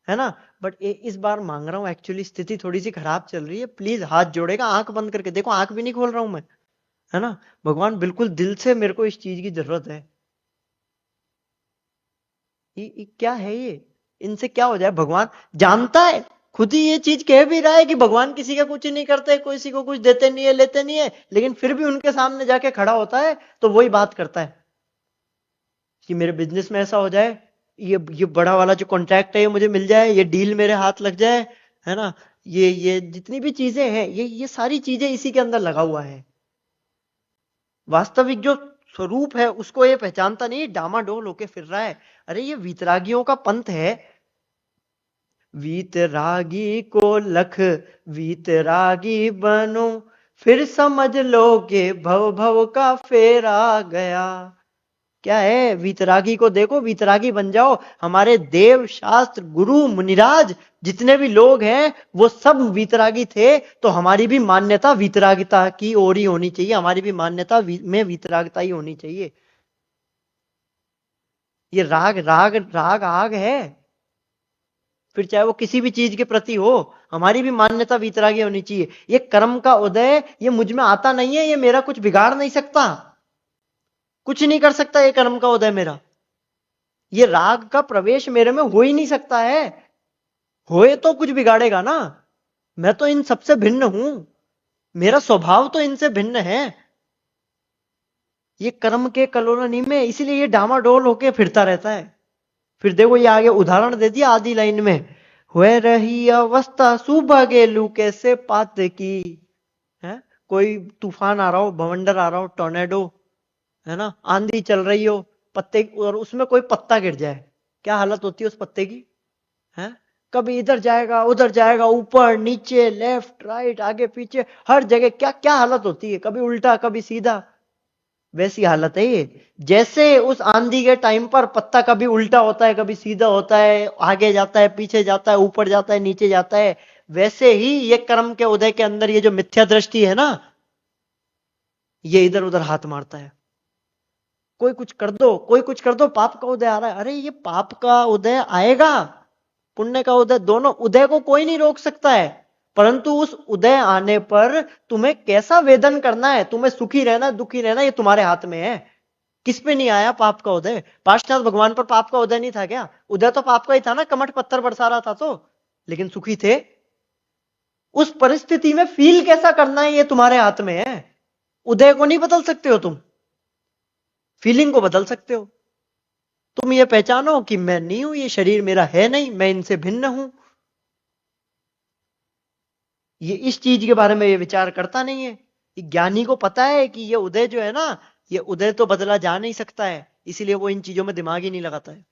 है ना, बट इस बार मांग रहा हूं, एक्चुअली स्थिति थोड़ी सी खराब चल रही है, प्लीज। हाथ जोड़ेगा, आंख बंद करके देखो, आंख भी नहीं खोल रहा हूं मैं, है ना, भगवान बिल्कुल दिल से मेरे को इस चीज की जरूरत है। ये क्या है ये, इनसे क्या हो जाए? भगवान जानता है, खुद ही ये चीज कह भी रहा है कि भगवान किसी का कुछ ही नहीं करते, किसी को कुछ देते नहीं है, लेते नहीं है, लेकिन फिर भी उनके सामने जाके खड़ा होता है तो वही बात करता है कि मेरे बिजनेस में ऐसा हो जाए, ये बड़ा वाला जो कॉन्ट्रैक्ट है ये मुझे मिल जाए, ये डील मेरे हाथ लग जाए, है ना, ये जितनी भी चीजें हैं, ये सारी चीजें इसी के अंदर लगा हुआ है। वास्तविक जो स्वरूप है उसको ये पहचानता नहीं, डामाडोल होके फिर रहा है। अरे ये वीतरागियों का पंथ है। वीतरागी को लख वीतरागी बनो, फिर समझ लोगे भव भव का फेरा गया। क्या है? वीतरागी को देखो, वीतरागी बन जाओ। हमारे देव शास्त्र गुरु मुनिराज जितने भी लोग हैं वो सब वीतरागी थे, तो हमारी भी मान्यता वीतरागिता की ओर ही होनी चाहिए, हमारी भी मान्यता में वीतरागिता ही होनी चाहिए। ये राग राग राग आग है, फिर चाहे वो किसी भी चीज के प्रति हो, हमारी भी मान्यता वीतरागी होनी चाहिए। ये कर्म का उदय ये मुझ में आता नहीं है, ये मेरा कुछ बिगाड़ नहीं सकता, कुछ नहीं कर सकता ये कर्म का उदय मेरा। ये राग का प्रवेश मेरे में हो ही नहीं सकता है, होए तो कुछ बिगाड़ेगा ना। मैं तो इन सबसे भिन्न हूं, मेरा स्वभाव तो इनसे भिन्न है। ये कर्म के कलोनी में इसीलिए ये डामाडोल होके फिरता रहता है। फिर देखो ये आगे उदाहरण दे दिया आधी लाइन में, हुए रही अवस्था सुबह कैसे पात की। है कोई तूफान आ रहा हो, भवंडर आ रहा हो, टोर्नेडो, है ना, आंधी चल रही हो, पत्ते, और उसमें कोई पत्ता गिर जाए, क्या हालत होती है उस पत्ते की? है कभी इधर जाएगा, उधर जाएगा, ऊपर नीचे, लेफ्ट राइट, आगे पीछे, हर जगह क्या क्या हालत होती है, कभी उल्टा कभी सीधा। वैसी हालत है ये। जैसे उस आंधी के टाइम पर पत्ता कभी उल्टा होता है, कभी सीधा होता है, आगे जाता है, पीछे जाता है, ऊपर जाता है, नीचे जाता है, वैसे ही ये कर्म के उदय के अंदर ये जो मिथ्या दृष्टि है ना, ये इधर उधर हाथ मारता है। कोई कुछ कर दो, कोई कुछ कर दो, पाप का उदय आ रहा है। अरे ये पाप का उदय आएगा, पुण्य का उदय, दोनों उदय को कोई नहीं रोक सकता है। परंतु उस उदय आने पर तुम्हें कैसा वेदन करना है, तुम्हें सुखी रहना दुखी रहना, ये तुम्हारे हाथ में है। किस पे नहीं आया पाप का उदय? पार्श्वनाथ भगवान पर पाप का उदय नहीं था क्या? उदय तो पाप का ही था ना, कमठ पत्थर बरसा रहा था तो, लेकिन सुखी थे। उस परिस्थिति में फील कैसा करना है ये तुम्हारे हाथ में है। उदय को नहीं बदल सकते हो तुम, फीलिंग को बदल सकते हो। तुम ये पहचानो कि मैं नहीं हूं, ये शरीर मेरा है नहीं, मैं इनसे भिन्न हूं। ये इस चीज के बारे में ये विचार करता नहीं है। ये ज्ञानी को पता है कि ये उदय जो है ना, ये उदय तो बदला जा नहीं सकता है, इसीलिए वो इन चीजों में दिमाग ही नहीं लगाता है।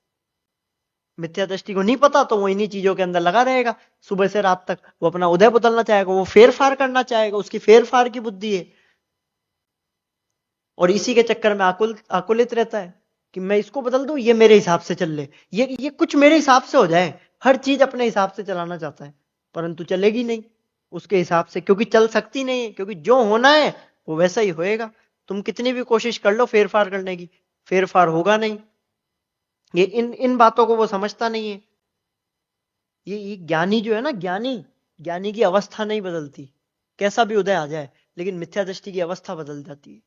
मिथ्या दृष्टि को नहीं पता तो वो इन्हीं चीजों के अंदर लगा रहेगा सुबह से रात तक। वो अपना उदय बदलना चाहेगा, वो फेर फार करना चाहेगा, उसकी फेर फार की बुद्धि है। और इसी के चक्कर में आकुलित रहता है कि मैं इसको बदल दूं, ये मेरे हिसाब से चल ले, ये कुछ मेरे हिसाब से हो जाए। हर चीज अपने हिसाब से चलाना चाहता है, परंतु चलेगी नहीं उसके हिसाब से, क्योंकि चल सकती नहीं है, क्योंकि जो होना है वो वैसा ही होएगा। तुम कितनी भी कोशिश कर लो फेर फार करने की, फेर फार होगा नहीं। ये इन इन बातों को वो समझता नहीं है। ये ज्ञानी जो है ना, ज्ञानी, ज्ञानी की अवस्था नहीं बदलती, कैसा भी उदय आ जाए, लेकिन मिथ्या दृष्टि की अवस्था बदल जाती है।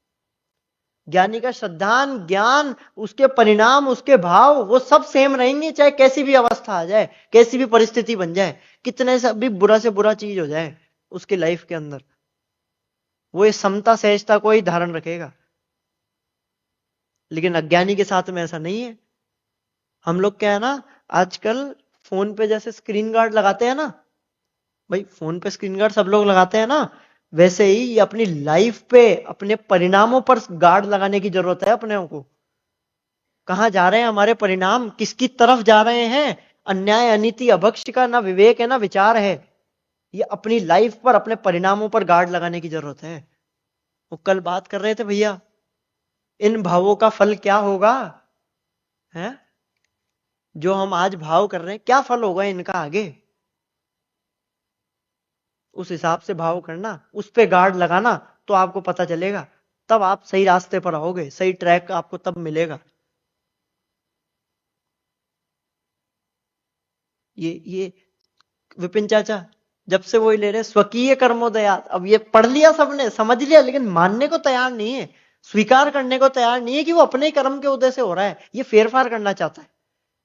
ज्ञानी का श्रद्धान ज्ञान, उसके परिणाम, उसके भाव, वो सब सेम रहेंगे, चाहे कैसी भी अवस्था आ जाए, कैसी भी परिस्थिति बन जाए, कितने से बुरा चीज हो जाए उसके लाइफ के अंदर, वो ये समता सहजता को ही धारण रखेगा। लेकिन अज्ञानी के साथ में ऐसा नहीं है। हम लोग क्या है ना, आजकल फोन पे जैसे स्क्रीन गार्ड लगाते हैं ना, भाई फोन पे स्क्रीन गार्ड सब लोग लगाते हैं ना, वैसे ही ये अपनी लाइफ पे, अपने परिणामों पर गार्ड लगाने की जरूरत है अपने को। कहां जा रहे हैं हमारे परिणाम, किसकी तरफ जा रहे हैं? अन्याय अनीति अभक्ष का ना विवेक है ना विचार है। ये अपनी लाइफ पर, अपने परिणामों पर गार्ड लगाने की जरूरत है। वो कल बात कर रहे थे भैया, इन भावों का फल क्या होगा है? जो हम आज भाव कर रहे हैं, क्या फल होगा इनका आगे? उस हिसाब से भाव करना, उस पे गार्ड लगाना, तो आपको पता चलेगा। तब आप सही रास्ते पर आओगे, सही ट्रैक आपको तब मिलेगा। ये विपिन चाचा जब से वही ले रहे स्वकीय कर्मोदयात, अब ये पढ़ लिया सबने, समझ लिया, लेकिन मानने को तैयार नहीं है, स्वीकार करने को तैयार नहीं है कि वो अपने ही कर्म के उदय से हो रहा है। ये फेरफार करना चाहता है,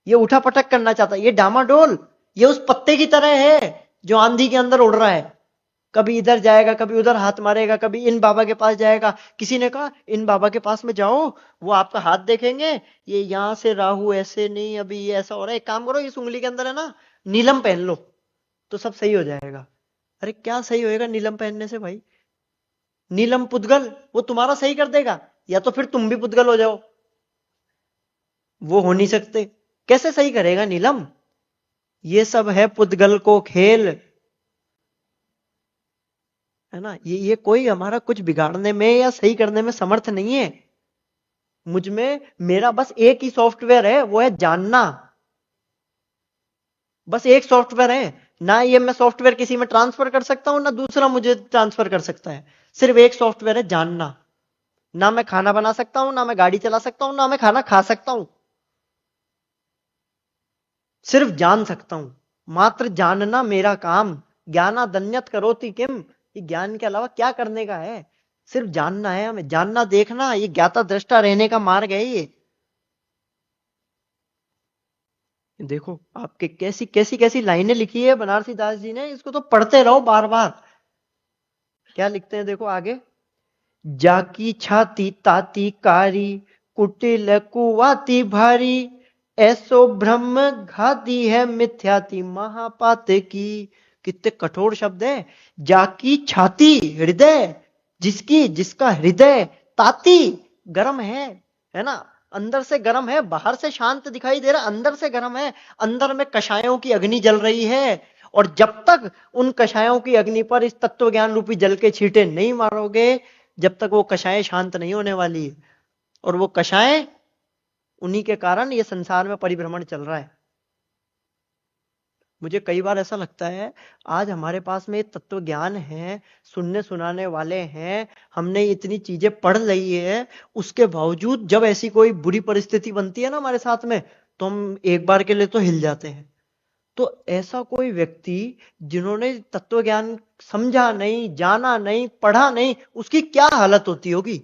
ये उठा पटक करना चाहता है, ये डामाडोल, ये उस पत्ते की तरह है जो आंधी के अंदर उड़ रहा है। कभी इधर जाएगा, कभी उधर हाथ मारेगा, कभी इन बाबा के पास जाएगा। किसी ने कहा इन बाबा के पास में जाओ, वो आपका हाथ देखेंगे, ये यहां से राहु ऐसे नहीं, अभी ये ऐसा हो रहा है, एक काम करो, इस उंगली के अंदर है ना नीलम पहन लो तो सब सही हो जाएगा। अरे क्या सही होएगा नीलम पहनने से भाई? नीलम पुद्गल, वो तुम्हारा सही कर देगा, या तो फिर तुम भी पुद्गल हो जाओ। वो हो नहीं सकते, कैसे सही करेगा नीलम? ये सब है पुद्गल को खेल, है ना। ये कोई हमारा कुछ बिगाड़ने में या सही करने में समर्थ नहीं है। मुझ में मेरा बस एक ही सॉफ्टवेयर है, वो है जानना। बस एक सॉफ्टवेयर है ना, ये मैं सॉफ्टवेयर किसी में ट्रांसफर कर सकता हूं, ना दूसरा मुझे ट्रांसफर कर सकता है। सिर्फ एक सॉफ्टवेयर है, जानना। ना मैं खाना बना सकता हूं, ना मैं गाड़ी चला सकता हूं, ना मैं खाना खा सकता हूं, सिर्फ जान सकता हूं। मात्र जानना मेरा काम। ज्ञानादन्यत करोति किम, ये ज्ञान के अलावा क्या करने का है? सिर्फ जानना है हमें, जानना देखना, ये ज्ञाता दृष्टा रहने का मार्ग है ये। देखो आपके कैसी कैसी कैसी लाइनें लिखी है बनारसी दास जी ने, इसको तो पढ़ते रहो बार बार। क्या लिखते हैं देखो आगे, जाकी छाती ताती कारी, कुटिल कुवाती भारी, ऐसो ब्रह्म घाती है मिथ्याति महापात की। कितने कठोर शब्द है। जाकी छाती, हृदय, जिसकी, जिसका हृदय, ताती, गर्म है ना, अंदर से गर्म है, बाहर से शांत दिखाई दे रहा, अंदर से गर्म है। अंदर में कषायों की अग्नि जल रही है, और जब तक उन कषायों की अग्नि पर इस तत्व ज्ञान रूपी जल के छींटे नहीं मारोगे, जब तक वो कषाय शांत नहीं होने वाली। और वो कषाय, उन्हीं के कारण ये संसार में परिभ्रमण चल रहा है। मुझे कई बार ऐसा लगता है, आज हमारे पास में तत्व ज्ञान है, सुनने सुनाने वाले हैं, हमने इतनी चीजें पढ़ ली है, उसके बावजूद जब ऐसी कोई बुरी परिस्थिति बनती है ना हमारे साथ में, तो हम एक बार के लिए तो हिल जाते हैं। तो ऐसा कोई व्यक्ति जिन्होंने तत्व ज्ञान समझा नहीं, जाना नहीं, पढ़ा नहीं, उसकी क्या हालत होती होगी,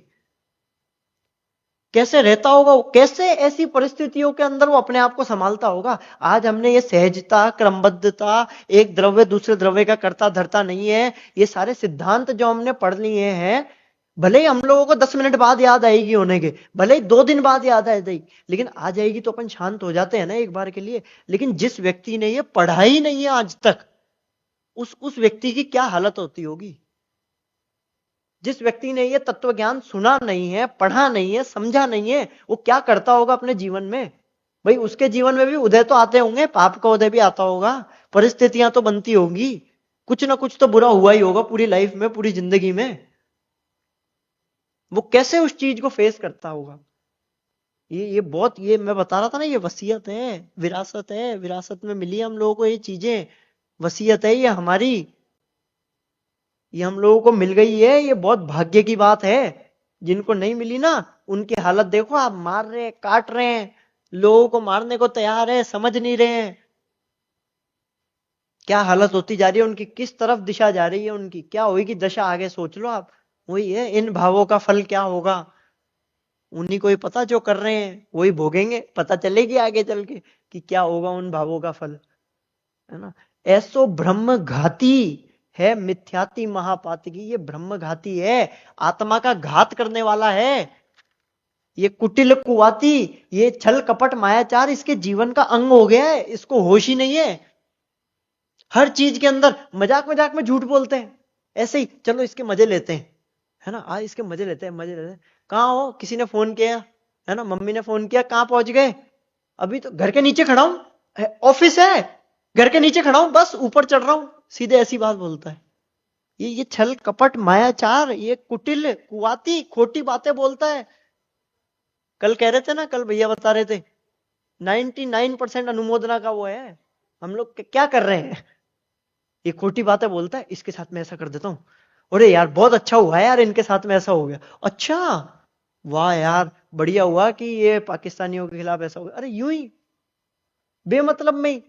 कैसे रहता होगा, कैसे ऐसी परिस्थितियों के अंदर वो अपने आप को संभालता होगा। आज हमने ये सहजता, क्रमबद्धता, एक द्रव्य दूसरे द्रव्य का कर्ता धर्ता नहीं है, ये सारे सिद्धांत जो हमने पढ़ लिए हैं, भले ही हम लोगों को 10 मिनट बाद याद आएगी होने के, भले ही 2 दिन बाद याद आ जाएगी, लेकिन आ जाएगी तो अपन शांत हो जाते हैं ना एक बार के लिए। लेकिन जिस व्यक्ति ने ये पढ़ा ही नहीं है आज तक, उस व्यक्ति की क्या हालत होती होगी। जिस व्यक्ति ने ये तत्व ज्ञान सुना नहीं है, पढ़ा नहीं है, समझा नहीं है, वो क्या करता होगा अपने जीवन में। भाई उसके जीवन में भी उदय तो आते होंगे, पाप का उदय भी आता होगा, परिस्थितियां तो बनती होंगी, कुछ ना कुछ तो बुरा हुआ ही होगा पूरी लाइफ में, पूरी जिंदगी में। वो कैसे उस चीज को फेस करता होगा। ये बहुत, ये मैं बता रहा था ना, ये वसीयत है, विरासत है, विरासत में मिली हम लोगों को ये चीजें, वसीयत है ये हमारी, ये हम लोगों को मिल गई है, ये बहुत भाग्य की बात है। जिनको नहीं मिली ना, उनकी हालत देखो आप, मार रहे हैं, काट रहे हैं, लोगों को मारने को तैयार है, समझ नहीं रहे हैं क्या हालत होती जा रही है उनकी, किस तरफ दिशा जा रही है उनकी, क्या होगी दशा आगे, सोच लो आप। वही है, इन भावों का फल क्या होगा, उन्हीं को ही पता, जो कर रहे हैं वही भोगेंगे, पता चलेगी आगे चल के कि क्या होगा उन भावों का फल, है ना। ऐसो ब्रह्म घाती है मिथ्याति महापातकी, ये ब्रह्म घाती है, आत्मा का घात करने वाला है, ये कुटिल कुवाती, ये छल कपट मायाचार इसके जीवन का अंग हो गया है, इसको होश ही नहीं है। हर चीज के अंदर मजाक मजाक में झूठ बोलते हैं, ऐसे ही चलो इसके मजे लेते हैं, है ना, आज इसके मजे लेते हैं, मजे लेते हैं। कहाँ हो, किसी ने फोन किया, है ना, मम्मी ने फोन किया, कहाँ पहुंच गए, अभी तो घर के नीचे खड़ा हूं, ऑफिस है, घर के नीचे खड़ा हूं, बस ऊपर चढ़ रहा हूं, सीधे ऐसी बात बोलता है। ये छल कपट मायाचार, ये कुटिल कुवाती खोटी बातें बोलता है। कल कह रहे थे ना, कल भैया बता रहे थे, 99% अनुमोदना का वो है, हम लोग क्या कर रहे हैं, ये खोटी बातें बोलता है, इसके साथ में ऐसा कर देता हूं, अरे यार बहुत अच्छा हुआ यार, इनके साथ में ऐसा हो गया, अच्छा वाह यार बढ़िया हुआ कि ये पाकिस्तानियों के खिलाफ ऐसा हो गया, अरे यूं ही बेमतलब में ही।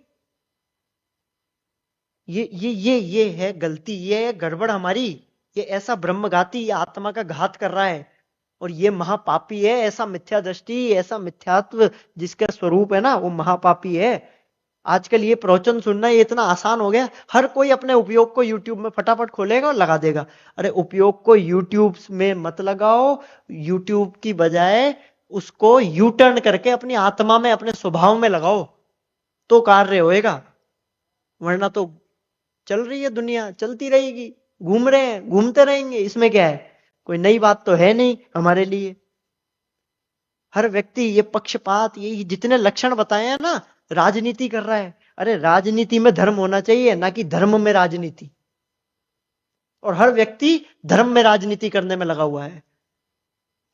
ये है गलती, ये है गड़बड़ हमारी, ये ऐसा ब्रह्मघाती, ये आत्मा का घात कर रहा है, और ये महापापी है, ऐसा मिथ्या दृष्टि, ऐसा मिथ्यात्व जिसका स्वरूप है ना, वो महापापी है। आजकल ये प्रवचन सुनना ये इतना आसान हो गया, हर कोई अपने उपयोग को यूट्यूब में फटाफट खोलेगा और लगा देगा। अरे उपयोग को यूट्यूब में मत लगाओ, यूट्यूब की बजाय उसको यू टर्न करके अपनी आत्मा में, अपने स्वभाव में लगाओ, तो कार्य होएगा। वरना तो चल रही है दुनिया, चलती रहेगी, घूम रहे हैं, घूमते रहेंगे, इसमें क्या है, कोई नई बात तो है नहीं हमारे लिए। हर व्यक्ति ये पक्षपात, ये जितने लक्षण बताए हैं ना, राजनीति कर रहा है। अरे राजनीति में धर्म होना चाहिए, ना कि धर्म में राजनीति। और हर व्यक्ति धर्म में राजनीति करने में लगा हुआ है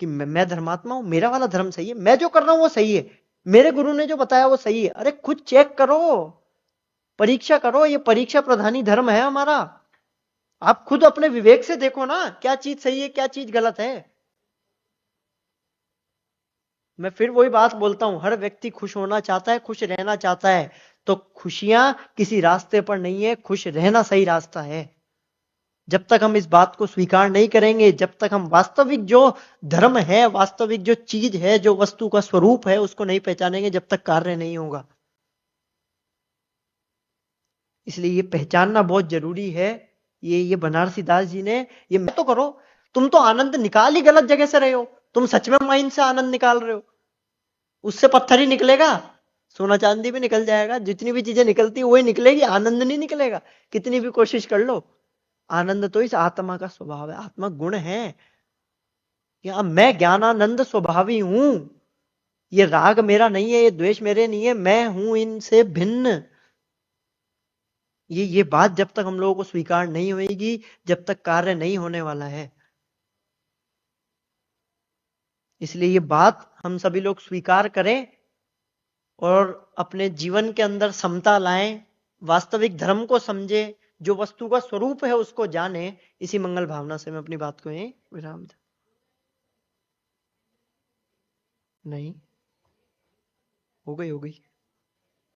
कि मैं धर्मात्मा हूं, मेरा वाला धर्म सही है, मैं जो कर रहा हूं वो सही है, मेरे गुरु ने जो बताया वो सही है। अरे खुद चेक करो, परीक्षा करो, ये परीक्षा प्रधानी धर्म है हमारा। आप खुद अपने विवेक से देखो ना, क्या चीज सही है, क्या चीज गलत है। मैं फिर वही बात बोलता हूं, हर व्यक्ति खुश होना चाहता है, खुश रहना चाहता है, तो खुशियां किसी रास्ते पर नहीं है, खुश रहना सही रास्ता है। जब तक हम इस बात को स्वीकार नहीं करेंगे, जब तक हम वास्तविक जो धर्म है, वास्तविक जो चीज है, जो वस्तु का स्वरूप है, उसको नहीं पहचानेंगे, जब तक कार्य नहीं होगा। इसलिए ये पहचानना बहुत जरूरी है। ये बनारसी दास जी ने, ये मैं तो करो, तुम तो आनंद निकाल ही गलत जगह से रहे हो, तुम सच में माइंड से आनंद निकाल रहे हो, उससे पत्थर ही निकलेगा, सोना चांदी भी निकल जाएगा, जितनी भी चीजें निकलती है वही निकलेगी, आनंद नहीं निकलेगा, कितनी भी कोशिश कर लो। आनंद तो इस आत्मा का स्वभाव है, आत्मा गुण है, या मैं ज्ञानानंद स्वभावी हूं, ये राग मेरा नहीं है, ये द्वेष मेरे नहीं है, मैं हूं इनसे भिन्न। ये बात जब तक हम लोगों को स्वीकार नहीं होगी, जब तक कार्य नहीं होने वाला है। इसलिए ये बात हम सभी लोग स्वीकार करें और अपने जीवन के अंदर समता लाएं, वास्तविक धर्म को समझे, जो वस्तु का स्वरूप है उसको जाने। इसी मंगल भावना से मैं अपनी बात को यहीं विराम दूं। नहीं, हो गई।